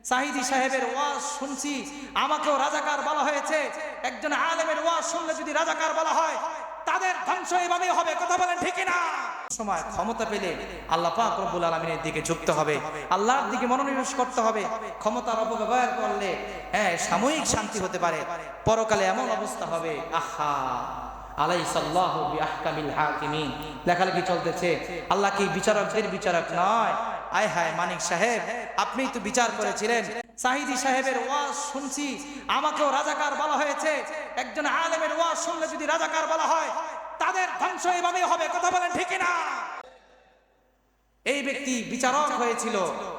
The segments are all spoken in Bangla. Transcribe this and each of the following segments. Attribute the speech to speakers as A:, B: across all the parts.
A: সাহিদি সাহেবের ওয়াজ শুনছি, আমাকেও রাজাকার বলা হয়েছে। একজন আলেমের ওয়াজ শুনলে যদি রাজাকার বলা হয়, তাদের ধ্বংস এভাবেই হবে। কথা বলেন ঠিক না? সময় ক্ষমতা পেলে আল্লাহ পাক রব্বুল আলামিনের দিকে ঝুঁকতে হবে, আল্লাহর দিকে মনোনিবেশ করতে হবে। ক্ষমতার অপব্যবহার করলে সাময়িক শান্তি হতে পারে, পরকালে এমন অবস্থা হবে। আহা, আলাইসাল্লাহু বিআহকামিল হাকিমিন, লেখালেখি চলতেছে, আল্লাহ কি বিচারকদের বিচারক নয়? আয় হায় মানিক সাহেব, আপনি তো বিচার করেছিলেন। সাহিদি সাহেবের ওয়াজ শুনছি, আমাকেও রাজাকার বলা হয়েছে। একজন আলেমের ওয়াজ শুনলে যদি রাজাকার বলা হয়, তাদের ধ্বংস এভাবেই হবে। কথা বলেন ঠিক না? এই ব্যক্তি বিচারক হয়েছিল,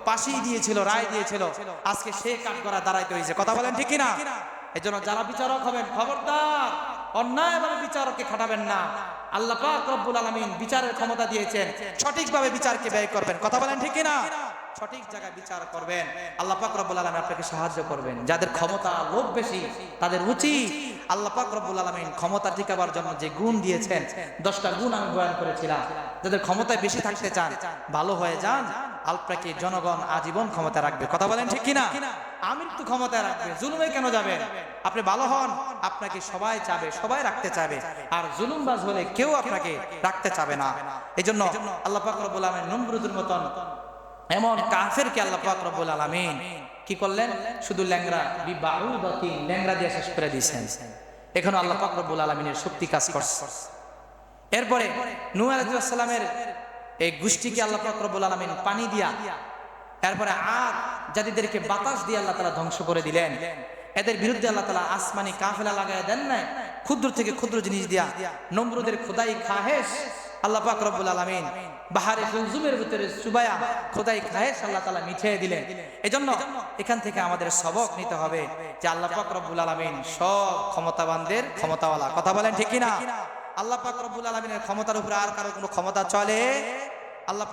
A: ফাঁসি দিয়েছিল, রায় দিয়েছিল, আজকে সে কাঠগড়া দাঁড়াইতে হয়েছে। কথা বলেন ঠিক না? এই জন্য যারা বিচারক হবেন, খবরদার অন্যায়ভাবে বিচারককে খাটাবেন না। আল্লাহ পাক রব্বুল আলামিন বিচারের ক্ষমতা দিয়েছেন, সঠিকভাবে বিচারকে ব্যয় করবেন। কথা বলেন ঠিক না? সঠিক জায়গায় বিচার করবেন, আল্লাহ পাক রব্বুল আলামিন আপনাকে সাহায্য করবেন। যাদের ক্ষমতা লোভ বেশি, তাদের উচিত আল্লাহ পাক রব্বুল আলামিন ক্ষমতা টিকাবার জন্য যে গুণ দিয়েছেন, 10টা গুণ আমি বয়ান করেছিলাম। যাদের ক্ষমতায় বেশি থাকতে চান, ভালো হয়ে যান, আপনাকে জনগণ আজীবন ক্ষমতা রাখবে। কথা বলেন ঠিক কিনা? আমৃত্যু ক্ষমতায় রাখবে। জুলুমে কেন যাবেন? আপনি ভালো হন, আপনাকে সবাই চাবে, সবাই রাখতে চাবে। আর জুলুমবাজ হলে কেউ আপনাকে রাখতে চাবে না। এই জন্য আল্লাহ পাক রব্বুল আলামিন নমরুদের মতন এমন কাফেরকে আল্লাহ পাক রব্বুল আলামিন কি করলেন? শুধু ল্যাংরা বিবাউদাতি, ল্যাংরা দিয়ে শেষ করে দিয়েছেন। এখানে আল্লাহ পাক রব্বুল আলামিনের শক্তি কাজ করছে। এরপরে নূহ আলাইহিস সালামের এই গোষ্ঠীকে আল্লাহ পাক রব্বুল আলামিন পানি দিয়া, এরপরে আদ জাতিদেরকে বাতাস দিয়ে আল্লাহ তাআলা ধ্বংস করে দিলেন। এদের বিরুদ্ধে আল্লাহ তাআলা আসমানি কাফেলা লাগায় দেন নাই, ক্ষুদ্র থেকে ক্ষুদ্র জিনিস দিয়া। নমরুদের খোদাই খাহেশ আল্লাহ পাক রব্বুল আলামিন বাহারে কুলজুমের ভিতরে চুবায়া খোদাই খাহেশ আল্লাহ তাআলা মিটিয়ে দিলেন। এজন্য এখান থেকে আমাদের সবক নিতে হবে যে আল্লাহ পাক রব্বুল আলামিন সব ক্ষমতাবানদের ক্ষমতাওয়ালা। কথা বলেন ঠিক কিনা? আল্লাহ পাক রব্বুল আলামিনের ক্ষমতার উপরে আর কারো কোনো ক্ষমতা চলে? আল্লাহ